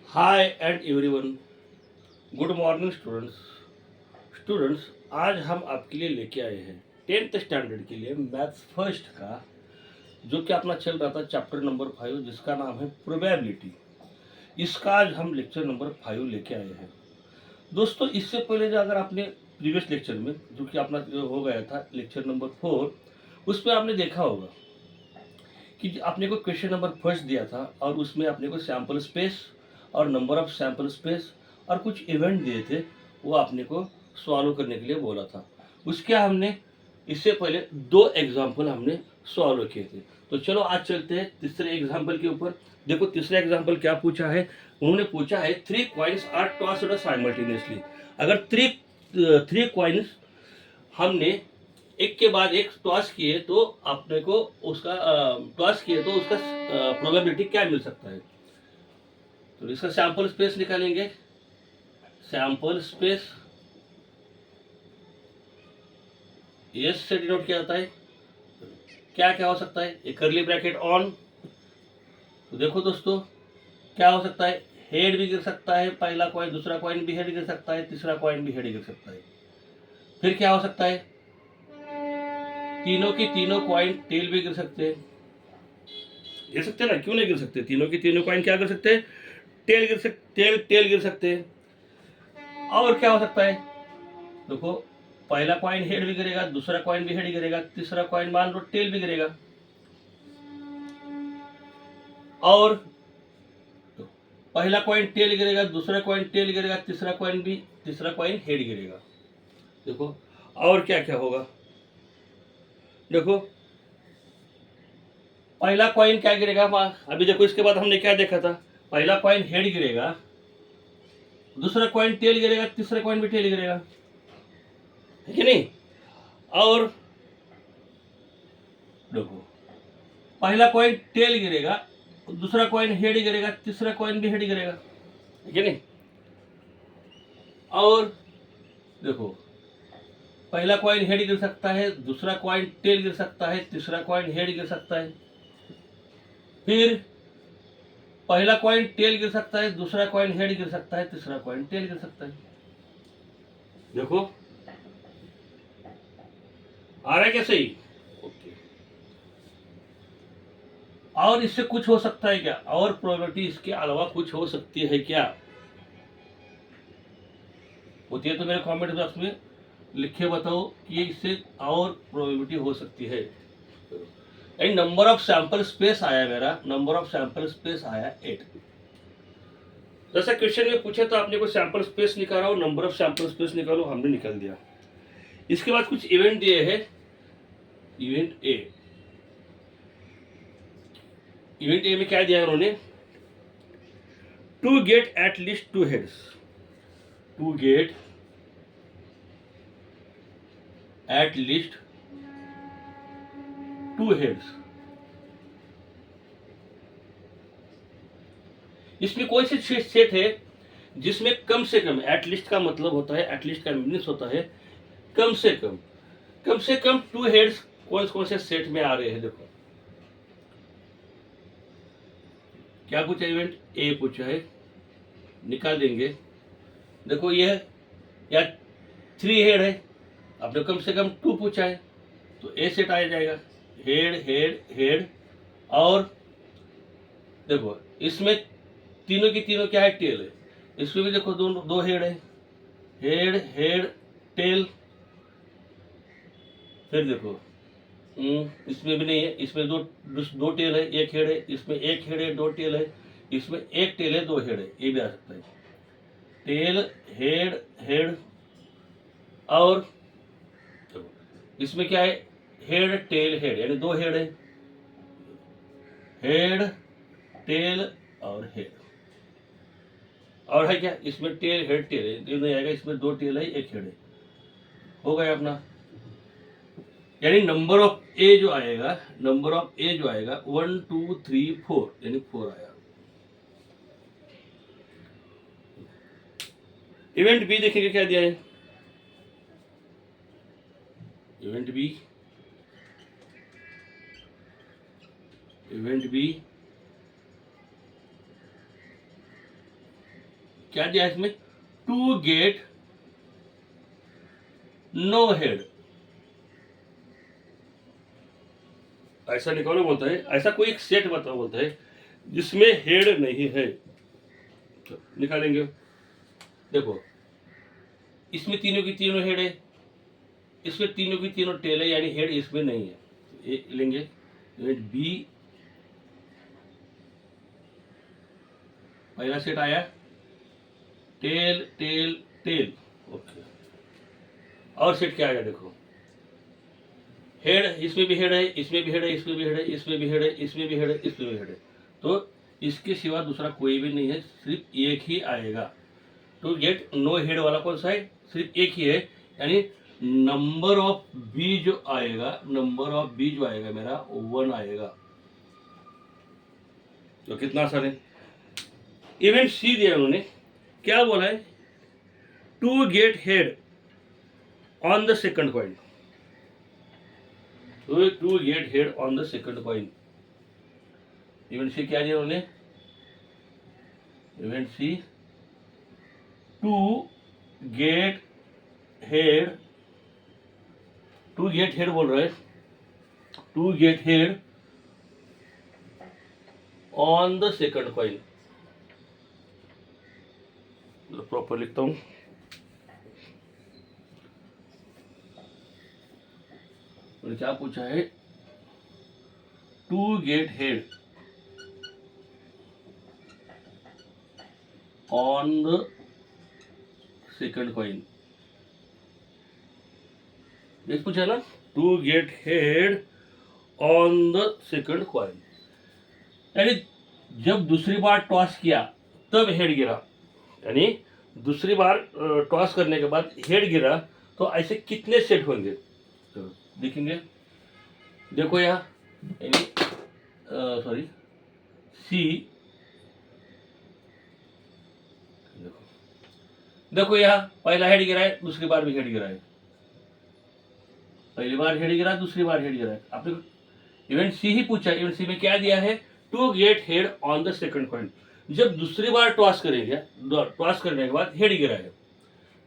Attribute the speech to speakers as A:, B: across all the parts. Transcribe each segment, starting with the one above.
A: Hi and everyone, good morning students. आज हम आपके लिए लेके आए हैं 10th स्टैंडर्ड के लिए मैथ्स फर्स्ट का, जो कि अपना चल रहा था चैप्टर नंबर 5, जिसका नाम है प्रोबेबिलिटी। इसका आज हम लेक्चर नंबर 5 लेके आए हैं। दोस्तों, इससे पहले जो अगर आपने प्रीवियस लेक्चर में, जो कि अपना जो हो गया था लेक्चर नंबर 4, उसमें आपने देखा होगा कि आपने को क्वेश्चन नंबर फर्स्ट दिया था और उसमें आपने को सैंपल स्पेस और नंबर ऑफ सैंपल स्पेस और कुछ इवेंट दिए थे, वो आपने को सॉल्व करने के लिए बोला था। उसके हमने इससे पहले दो एग्जाम्पल हमने सॉल्व किए थे। तो चलो आज चलते हैं तीसरे एग्जाम्पल के ऊपर। देखो तीसरा एग्जाम्पल क्या पूछा है। उन्होंने पूछा है 3 कॉइन्स आर टॉस्ड साइमल्टेनियसली। अगर थ्री कॉइन्स हमने एक के बाद एक टॉस किए तो अपने को उसका टॉस किए तो उसका प्रोबेबिलिटी क्या मिल सकता है। तो इसका सैंपल स्पेस निकालेंगे। सैंपल स्पेस एस से डिनोट किया जाता है। क्या क्या हो सकता है, एक करली ब्रैकेट ऑन। तो देखो दोस्तों, क्या हो सकता है, हेड भी गिर सकता है, पहला कॉइन, दूसरा कॉइन भी हेड गिर सकता है, तीसरा कॉइन भी हेड गिर सकता है। फिर क्या हो सकता है, तीनों की तीनों कॉइन टेल भी गिर सकते हैं। गिर सकते हैं ना, क्यों नहीं गिर सकते, तीनों की तीनों कॉइन क्या कर सकते हैं, टेल गिर सकते हैं। और क्या हो सकता है, देखो पहला कॉइन हेड भी गिरेगा, दूसरा कॉइन भी हेड गिरेगा, तीसरा कॉइन मान लो टेल भी गिरेगा। और पहला कॉइन टेल गिरेगा, दूसरा कॉइन टेल गिरेगा, तीसरा कॉइन हेड गिरेगा। देखो और क्या क्या होगा, देखो पहला कॉइन क्या गिरेगा, अभी देखो इसके बाद हमने क्या देखा था, पहला कॉइन हेड गिरेगा, दूसरा कॉइन टेल गिरेगा, तीसरा कॉइन भी टेल गिरेगा, है कि नहीं। और देखो पहला कॉइन टेल गिरेगा, दूसरा कॉइन हेड गिरेगा, तीसरा कॉइन भी हेड गिरेगा, है कि नहीं। और देखो पहला कॉइन हेड गिर सकता है, दूसरा कॉइन टेल गिर सकता है, तीसरा कॉइन हेड गिर सकता है। फिर पहला कॉइन टेल गिर सकता है, दूसरा कॉइन हेड गिर सकता है, तीसरा कॉइन टेल गिर सकता है। देखो आ रहा है क्या सही, ओके। और इससे कुछ हो सकता है क्या, और प्रोबेबिलिटी इसके अलावा कुछ हो सकती है क्या, होती है तो मेरे कमेंट बॉक्स में लिखे बताओ कि इससे और प्रोबेबिलिटी हो सकती है। And number of sample space आया, मेरा नंबर ऑफ सैंपल स्पेस आया 8। जैसा क्वेश्चन में पूछा तो आपने को सैंपल स्पेस निकालो, नंबर ऑफ सैंपल स्पेस निकालो, हमने निकाल दिया। इसके बाद कुछ इवेंट दिए हैं। इवेंट ए में क्या दिया है उन्होंने, to get at least two heads, to get at least two heads. इसमें कोई सी सेट है जिसमें कम से कम, एटलीस्ट का मतलब होता है, एटलीस्ट का मीनिंग होता है कम से कम, कम से कम 2 हेड्स कौन कौन से सेट में आ रहे हैं। देखो क्या पूछा, इवेंट ए पूछा है, निकाल देंगे। देखो ये या 3 हेड है, आपने कम से कम 2 पूछा है, तो ए सेट आ जाएगा, हेड हेड हेड। और देखो इसमें तीनों की तीनों क्या है, टेल है। इसमें भी देखो दो दो हेड है, हेड हेड टेल। फिर देखो इसमें भी नहीं है, इसमें दो दो टेल है, एक हेड है, इसमें एक हेड है, दो टेल है, इसमें एक टेल है, दो हेड है, ये भी आ सकता है, टेल हेड हेड। और देखो इसमें क्या है, हेड टेल हेड, यानी दो हेड है, हेड टेल और हेड। और है क्या, इसमें टेल हेड टेल है, ये नहीं आएगा, इसमें दो टेल है, एक हेड है, हो गया अपना। यानी नंबर ऑफ ए जो आएगा, नंबर ऑफ ए जो आएगा 1 2 3 4, यानी 4 आया। इवेंट बी देखेंगे क्या दिया है, इवेंट बी, इवेंट बी क्या दिया है इसमें, टू गेट नो हेड, ऐसा निकालो बोलता है, ऐसा कोई एक सेट बताओ बोलता है जिसमें हेड नहीं है, तो निकालेंगे। देखो इसमें तीनों की तीनों हेड है, इसमें तीनों की तीनों टेल है, यानी हेड इसमें नहीं है, तो ये लेंगे बी, पहला सेट आया टेल टेल टेल, ओके। और सेट क्या आएगा, देखो हेड, इसमें भी हेड है, इसमें भी हेड है, इसमें भी हेड है, इसमें भी हेड है, इसमें भी हेड है, इसमें भी हेड है, तो इसके सिवा दूसरा कोई भी नहीं है, सिर्फ एक ही आएगा। टू गेट नो हेड वाला कौन सा है, सिर्फ एक ही है, यानी नंबर ऑफ बी जो आएगा, नंबर ऑफ बी जो आएगा मेरा 1 आएगा। तो कितना आसान है। इवेंट सी दिया उन्होंने, क्या बोला है, to get head on the second coin, to get head on the second coin. Event C क्या दिया उन्होंने, event C to get head, to get head बोल रहा है, to get head on the second coin, proper लिखता हूं, और क्या पूछा है, to get head on the second coin, ये पूछा ना, to get head on the second coin, यानी जब दूसरी बार टॉस किया तब हेड गिरा, यानी दूसरी बार टॉस करने के बाद हेड गिरा, तो ऐसे कितने सेट होंगे, तो देखेंगे। देखो यहाँ, यानी सॉरी सी, देखो यहाँ पहला हेड गिरा है, दूसरी बार भी हेड गिरा है, पहली बार हेड गिरा, दूसरी बार हेड गिरा है। आपने इवेंट सी ही पूछा, इवेंट सी में क्या दिया है, to get head on the second coin, जब दूसरी बार टॉस करेंगे, टॉस करने के बाद हेड गिरा है,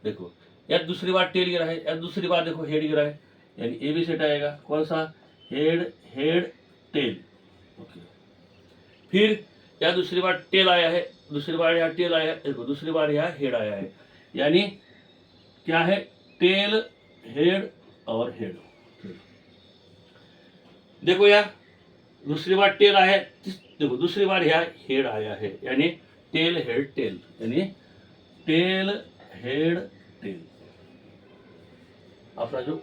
A: देखो या दूसरी बार टेल गिरा है, या दूसरी बार देखो हेड गिरा है, यानी ए भी सेट आएगा, कौन सा, हेड हेड टेल, ओके। फिर या दूसरी बार टेल आया है, दूसरी बार यहाँ टेल आया है, देखो दूसरी बार यहाँ हेड आया है, यानी क्या है, टेल हेड और हेड। देखो यार दूसरी बार टेल आया है, देखो दूसरी बार यहाँ हेड आया है, यानी टेल हेड टेल, यानी टेल हेड टेल, अपना जो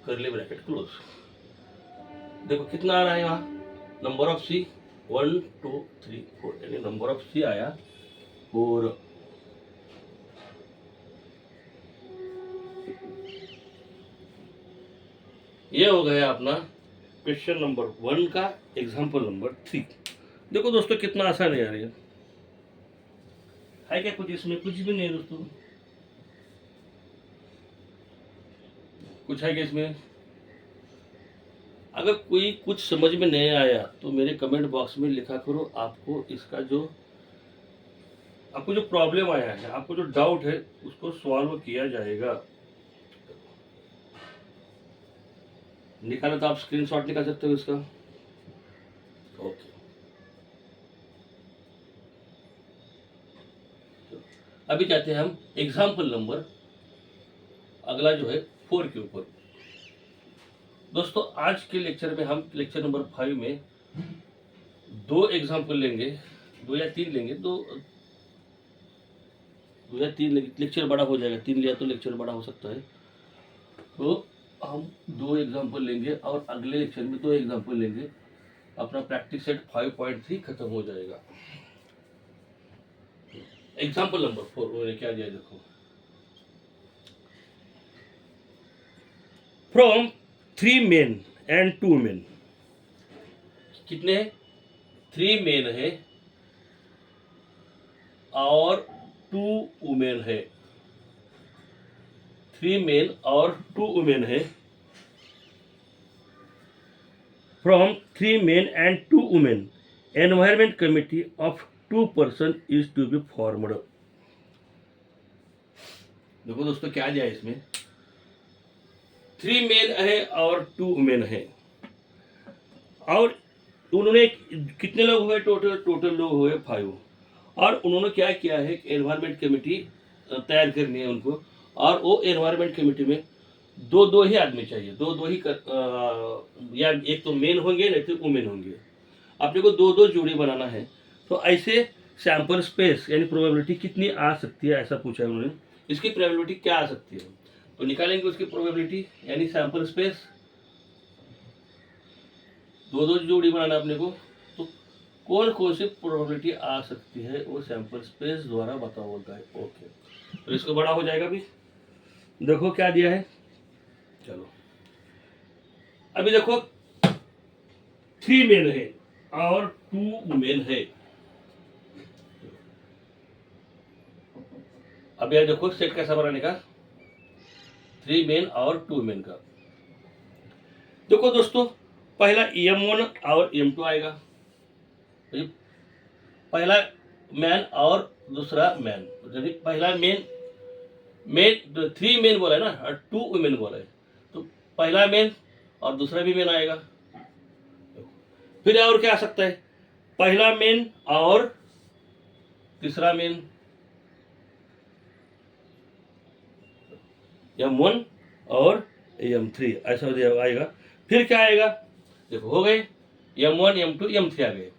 A: करली ब्रैकेट क्लोज। देखो कितना आ रहा है यहाँ, नंबर ऑफ सी 1 2 3 4, यानी नंबर ऑफ सी आया 4। ये हो गया अपना क्वेश्चन नंबर 1 का एग्जाम्पल नंबर 3। देखो दोस्तों कितना आसान है यार, ये है क्या कुछ इसमें, कुछ भी नहीं दोस्तों, कुछ है क्या इसमें। अगर कोई कुछ समझ में नहीं आया तो मेरे कमेंट बॉक्स में लिखा करो, आपको इसका जो, आपको जो प्रॉब्लम आया है, आपको जो डाउट है उसको सॉल्व किया जाएगा। निकाला तो आप स्क्रीनशॉट निकाल सकते हो इसका, ओके। अभी जाते हैं हम एग्जाम्पल नंबर, अगला जो है 4 के ऊपर। दोस्तों आज के लेक्चर में हम लेक्चर नंबर 5 में 2 एग्जाम्पल लेंगे, 2 या 3 लेंगे, 2 या 3 लेंगे, लेक्चर बड़ा हो जाएगा, 3 लिया तो लेक्चर बड़ा हो सकता है, तो हम 2 एग्जाम्पल लेंगे और अगले लेक्चर में 2 एग्जाम्पल लेंगे, अपना प्रैक्टिस सेट 5.3 खत्म हो जाएगा। एग्जाम्पल नंबर 4 उन्होंने क्या दिया, देखो, फ्रॉम 3 मेन एंड 2 मेन, कितने हैं, 3 मेन है और 2 वुमेन है, 3 मेन और 2 वुमेन है, from 3 men and 2 women, environment committee of 2 person is to be formed. देखो दोस्तों क्या दिया है इसमें, 3 मेन है और 2 वुमेन है। और उन्होंने कितने लोग हुए, टोटल लोग हुए 5। और उन्होंने क्या किया है, एनवायरमेंट कमेटी तैयार करनी है उनको। और वो एनवायरमेंट कमेटी में दो दो ही आदमी चाहिए, दो दो ही या एक तो मेन होंगे नहीं तो वुमेन होंगे। अपने को दो दो जोड़ी बनाना है। तो ऐसे सैंपल स्पेस यानी प्रोबेबिलिटी कितनी आ सकती है, ऐसा पूछा है उन्होंने। इसकी प्रोबेबिलिटी क्या आ सकती है, तो निकालेंगे उसकी प्रोबेबिलिटी यानी सैंपल स्पेस। दो दो जोड़ी बनाना अपने को, तो कौन कौन सी प्रोबेबिलिटी आ सकती है वो सैंपल स्पेस द्वारा बताओ बोलता है। ओके, तो इसको बड़ा हो जाएगा। भी देखो क्या दिया है, चलो अभी देखो 3 मेन है और 2 वुमेन है। अब यार देखो सेट कैसा बनाने का, 3 मेन और 2 वुमेन का। देखो दोस्तों पहला M1 और M2 आएगा, तो पहला मैन और दूसरा मैन, यदि पहला मेन 3 मेन बोला है ना और 2 वुमेन बोला है, तो पहला मेन और दूसरा भी मेन आएगा। फिर और क्या आ सकता है, पहला मेन और तीसरा मेन, M1 और M3 ऐसा आएगा। फिर क्या आएगा, देखो हो गए M1 M2 M3 आ गए।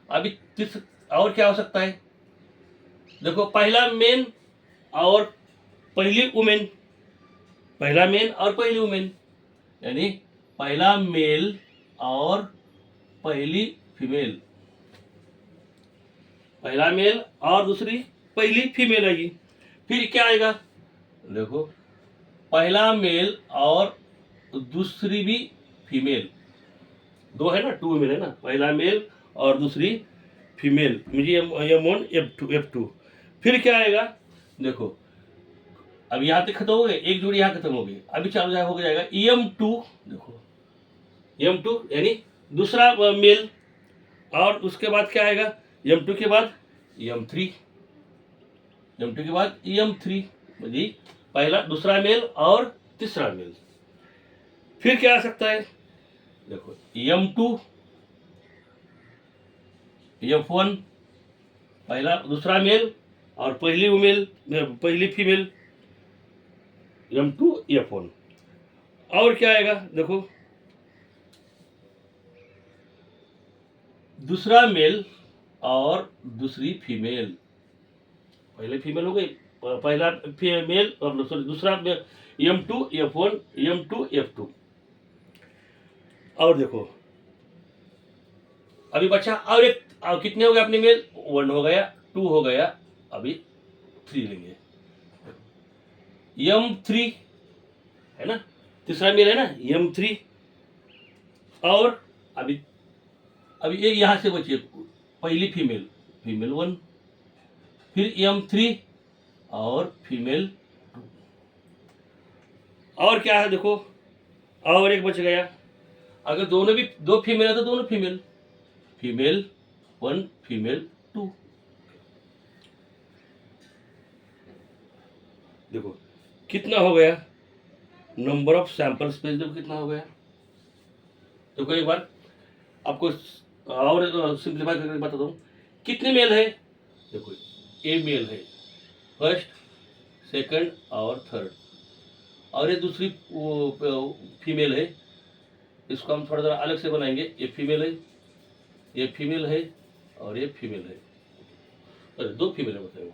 A: अभी और क्या हो सकता है, देखो पहला मेन और पहली वुमेन, पहला मेन और पहली वुमेन, यानी पहला मेल और पहली फीमेल, पहला मेल और दूसरी पहली फीमेल आएगी। फिर क्या आएगा, देखो पहला मेल और दूसरी भी फीमेल, दो है ना, 2 वुमेन है ना, पहला मेल और दूसरी फीमेल, मुझे M1 F2। फिर क्या आएगा, देखो अब यहाँ तक खत्म हो गए, एक जोड़ी यहाँ खत्म हो गई। अभी चालू हो जाएगा M2, देखो M2 यानी दूसरा मेल, और उसके बाद क्या आएगा, M2 के बाद M3, M2 के बाद M3, जी पहला दूसरा मेल और तीसरा मेल। फिर क्या आ सकता है, देखो M2 F1, पहला दूसरा मेल और पहली वुमेन पहली फीमेल, M2 F1। और क्या आएगा, देखो दूसरा मेल और दूसरी फीमेल, पहले फीमेल हो गई, पहला मेल और सॉरी दूसरा M2 F1 M2 F2। और देखो अभी बचा और एक, और कितने हो गए अपने मेल, 1 हो गया, 2 हो गया, अभी 3 लेंगे। M3 है ना, तीसरा मेल है ना M3। और अभी अभी एक यहाँ से बची पहली फीमेल, फीमेल 1, फिर M3 और फीमेल 2। और क्या है, देखो और एक बच गया। अगर दोनों भी दो फीमेल है तो दोनों फीमेल, फीमेल 1 फीमेल 2। देखो कितना हो गया, नंबर ऑफ सैंपल स्पेस देखो कितना हो गया। देखो एक बार आपको और सिंप्लीफाई करके बताता हूँ, कितने मेल है, देखो ए मेल है, फर्स्ट सेकंड और थर्ड, और ये दूसरी फीमेल है, इसको हम थोड़ा ज़रा अलग से बनाएंगे। ये फीमेल है, ये फीमेल है और ये फीमेल है, अरे 2 फीमेल है बताइए।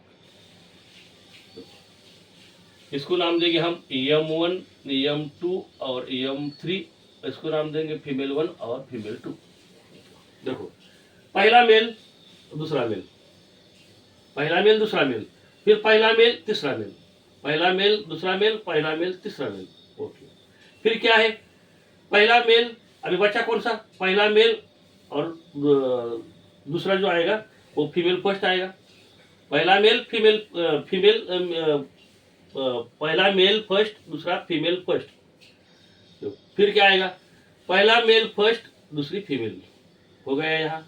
A: इसको नाम देंगे हम M1 M2 और M3, इसको नाम देंगे फीमेल 1 और फीमेल 2। देखो पहला मेल दूसरा मेल, पहला मेल दूसरा मेल, फिर पहला मेल तीसरा मेल, पहला मेल दूसरा मेल, पहला मेल तीसरा मेल। ओके, फिर क्या है, पहला मेल, अभी बचा कौन सा, पहला मेल और दूसरा जो आएगा वो फीमेल फर्स्ट आएगा। पहला मेल फीमेल पहला मेल फर्स्ट, दूसरा फीमेल फर्स्ट। तो फिर क्या आएगा, पहला मेल फर्स्ट, दूसरी फीमेल, हो गया यहाँ,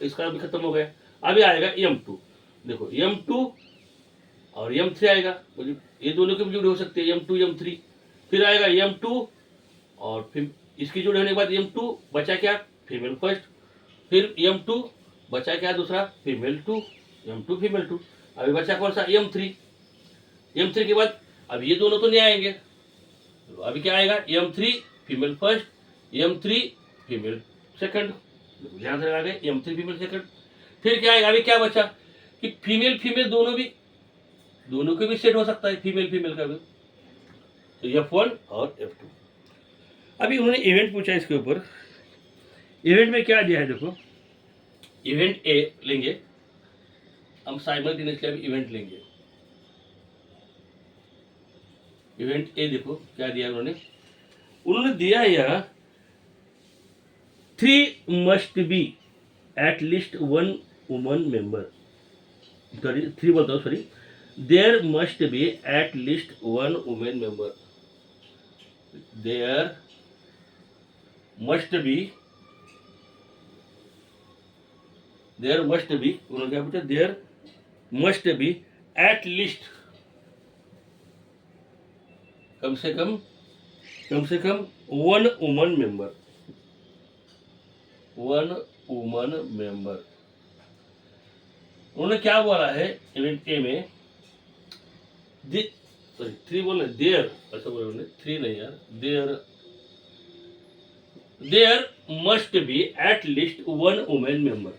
A: इसका भी खत्म हो गया। अभी आएगा M2, देखो M2 और M3 आएगा, ये दोनों के भी जोड़े हो सकते हैं, M2 M3। फिर आएगा M2 और फिर इसकी जोड़े होने के बाद M2 बचा क्या, फीमेल फर्स्ट। फिर M2 बचा क्या दूसरा, फीमेल 2, M2 फीमेल 2। अभी बचा कौन सा, M3। M3 के बाद अब ये दोनों तो नहीं आएंगे, तो अभी क्या आएगा, M3 female first, M3 female second. ध्यान से आगे M3 फीमेल सेकंड। फिर क्या आएगा, अभी क्या बचा कि फीमेल फीमेल दोनों के भी सेट हो सकता है, फीमेल फीमेल का भी। तो F1 और F2। अभी उन्होंने इवेंट पूछा इसके ऊपर। इवेंट में क्या दिया है देखो, इवेंट ए लेंगे हम, साइमल्टेनियसली अभी इवेंट लेंगे। इवेंट ए देखो क्या दिया उन्होंने दिया है यहाँ, 3 must be at least 1 woman member, sorry 3 बोलता हूँ, sorry, there must be at least 1 women member. There must be उन्होंने क्या पूछा, there must be at least, कम से कम 1 वुमन मेंबर, 1 वुमन मेंबर। उन्होंने क्या बोला है इवेंट ए में, सॉरी 3 बोलना, देयर, ऐसा बोला उन्होंने, 3 नहीं यार, there must be at least 1 women member.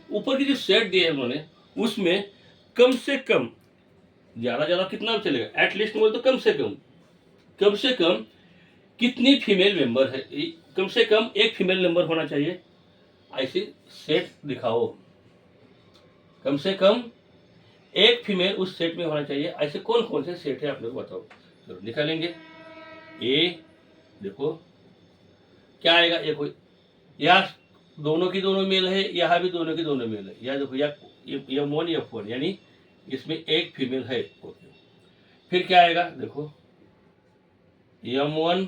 A: ऊपर की जो सेट दिए है उन्होंने, उसमें कम से कम, ज्यादा कितना चलेगा, एट लीस्ट बोले तो कम से कम कितनी फीमेल मेंबर है, कम से कम एक फीमेल मेंबर होना चाहिए, ऐसी सेट दिखाओ। कम से कम एक फीमेल उस सेट में होना चाहिए, ऐसे कौन से सेट है आप लोग बताओ। तो निकालेंगे, ए देखो क्या आएगा, ये कोई, या दोनों की दोनों मेल है, यहाँ भी दोनों की दोनों मेल है, या देखो या M1 F1, यानी इसमें एक फीमेल है। ओके, फिर क्या आएगा देखो, M1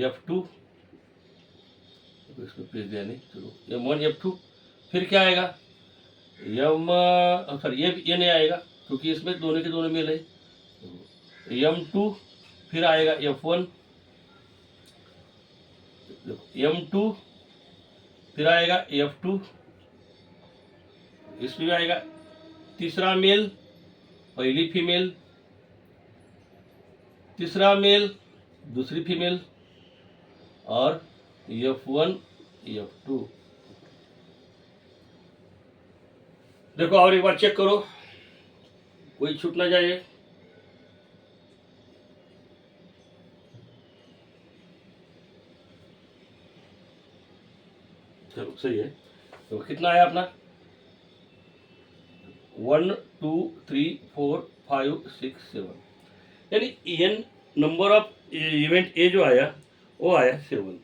A: F2, इसमें पेज दिया नहीं, चलो M1 F2। फिर क्या आएगा, सॉरी ये नहीं आएगा क्योंकि इसमें दोनों के दोनों मेल है, M2। फिर आएगा F1, M2, फिर आएगा F2, इसमें भी आएगा तीसरा मेल, पहली फीमेल, तीसरा मेल, दूसरी फीमेल, और F1 F2। देखो और एक बार चेक करो, कोई छूट ना जाए। चलो सही है, तो कितना आया अपना, 1 2 3 4 5 6 7, यानी n number of event A जो आया वो आया 7।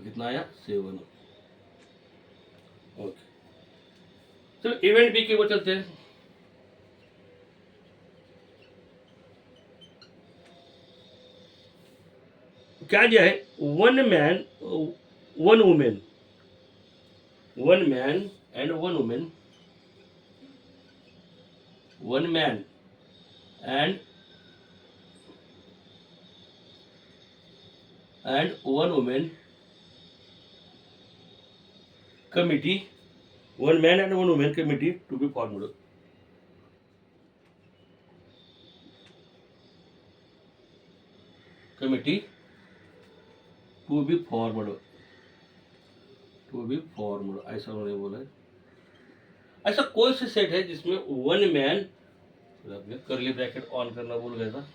A: कितना आया, 7। ओके, चलो इवेंट बी के वो चलते हैं। क्या दिया है, 1 man 1 women, 1 man and 1 women, 1 man and 1 women committee, 1 man and 1 woman committee to be formed. Committee to be formed, ऐसा उन्होंने बोला है। ऐसा कौन सा सेट है जिसमें 1 मैन, करली ब्रैकेट ऑन करना भूल गया था,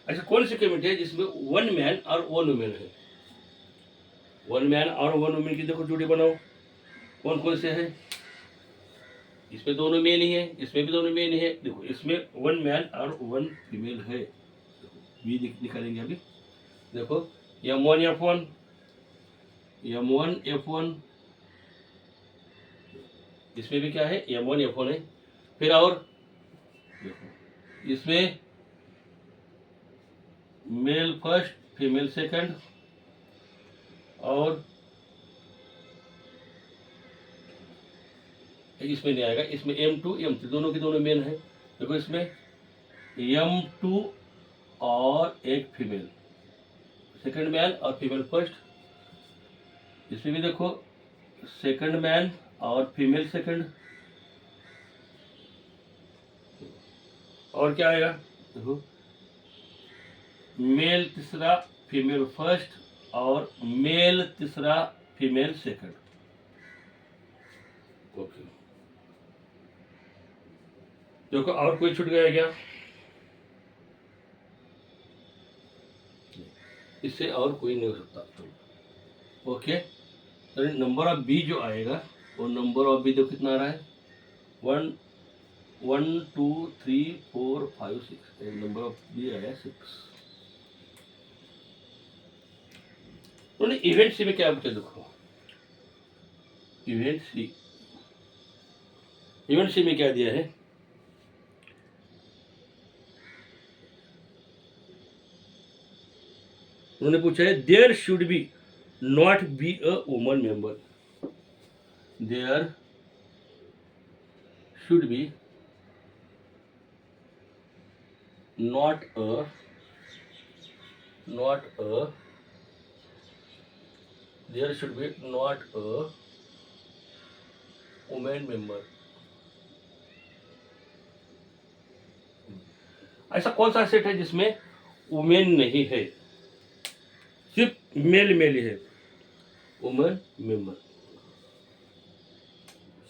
A: ऐसा कौन सी कमिटी है जिसमें 1 मैन और 1 वुमेन है। 1 मैन और 1 वुमेन की देखो जोड़ी बनाओ, कौन से है, इसमें दोनों मेल ही है, इसमें भी दोनों मेल ही है। देखो इसमें 1 मैन और 1 फीमेल है, भी निकालेंगे अभी। देखो M1 F1, M1 F1, इसमें भी क्या है, M1 F1 है। फिर और देखो इसमें मेल फर्स्ट फीमेल सेकंड, और इसमें नहीं आएगा, इसमें M2 M3 दोनों के दोनों मेल है। देखो इसमें M2 और एक फीमेल, सेकंड मैन और फीमेल फर्स्ट। इसमें भी देखो सेकंड मैन और फीमेल सेकंड। और क्या आएगा, देखो मेल तीसरा फीमेल फर्स्ट और मेल तीसरा फीमेल सेकंड। ओके, देखो और कोई छूट गया क्या, इससे और कोई नहीं हो सकता। ओके, तो नंबर ऑफ बी जो आएगा वो नंबर ऑफ बी देखो कितना आ रहा है, 1 2 3 4 5 6, नंबर ऑफ बी आया 6। उन्होंने इवेंट सी में क्या बचा, देखो इवेंट सी में क्या दिया है, उन्होंने पूछा है there should be not be a woman member, there should be not a there should be not a woman member। ऐसा कौन सा सेट है जिसमें वुमेन नहीं है, सिर्फ मेल मेल है, वुमन मेंबर।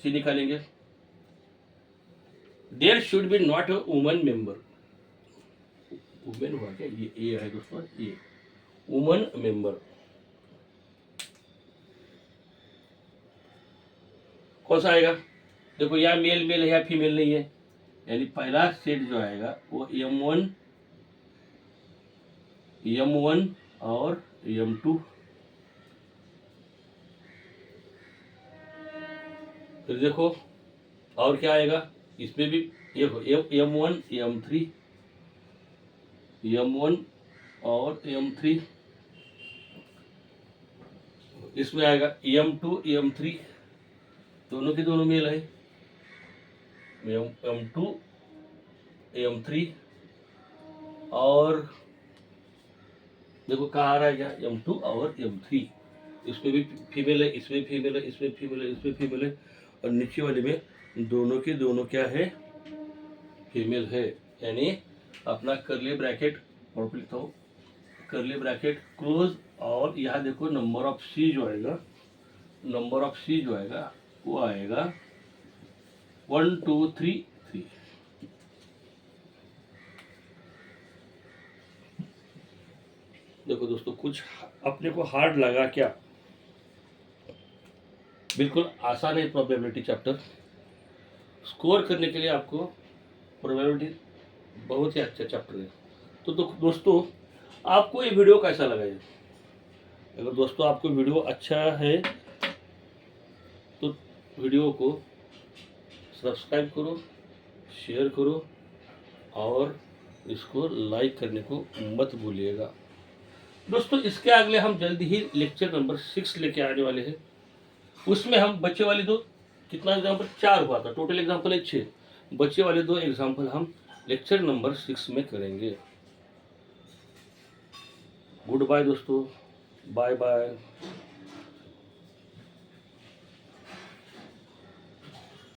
A: सी निकालेंगे, there should be not a woman member, women हुआ क्या, ये है दोस्तों, ये वुमन मेंबर। कौन सा आएगा, देखो यहाँ मेल मेल है या फीमेल नहीं है, यानी पहला सेट जो आएगा वो M1 और M2। फिर देखो और क्या आएगा, इसमें भी देखो M1 M3, M1 और M3। इसमें आएगा M2 M3, दोनों के दोनों मेल है, M2 M3। और देखो कहाँ आ रहा है क्या, M2 और M3, इसमें भी फीमेल है, इसमें फीमेल है, इसमें फीमेल है, इसमें फीमेल है, और नीचे वाले में दोनों के दोनों क्या है, फीमेल है। यानी अपना करली ब्रैकेट और लिखता हूँ, करली ब्रैकेट क्लोज, और यहाँ देखो नंबर ऑफ सी जो आएगा, नंबर ऑफ सी जो आएगा वो आएगा 1 2 3 3। देखो दोस्तों कुछ अपने को हार्ड लगा क्या, बिल्कुल आसान है प्रोबेबिलिटी चैप्टर। स्कोर करने के लिए आपको प्रोबेबिलिटी बहुत ही अच्छा चैप्टर है। तो दोस्तों आपको ये वीडियो कैसा लगा है, अगर दोस्तों आपको वीडियो अच्छा है तो वीडियो को सब्सक्राइब करो, शेयर करो और इसको लाइक करने को मत भूलिएगा। दोस्तों इसके अगले हम जल्दी ही लेक्चर नंबर 6 लेके आने वाले हैं। उसमें हम बच्चे वाले दो, कितना एग्जाम्पल 4 हुआ था, टोटल एग्जाम्पल है 6, बच्चे वाले 2 एग्जाम्पल हम लेक्चर नंबर 6 में करेंगे। गुड बाय दोस्तों, बाय बाय।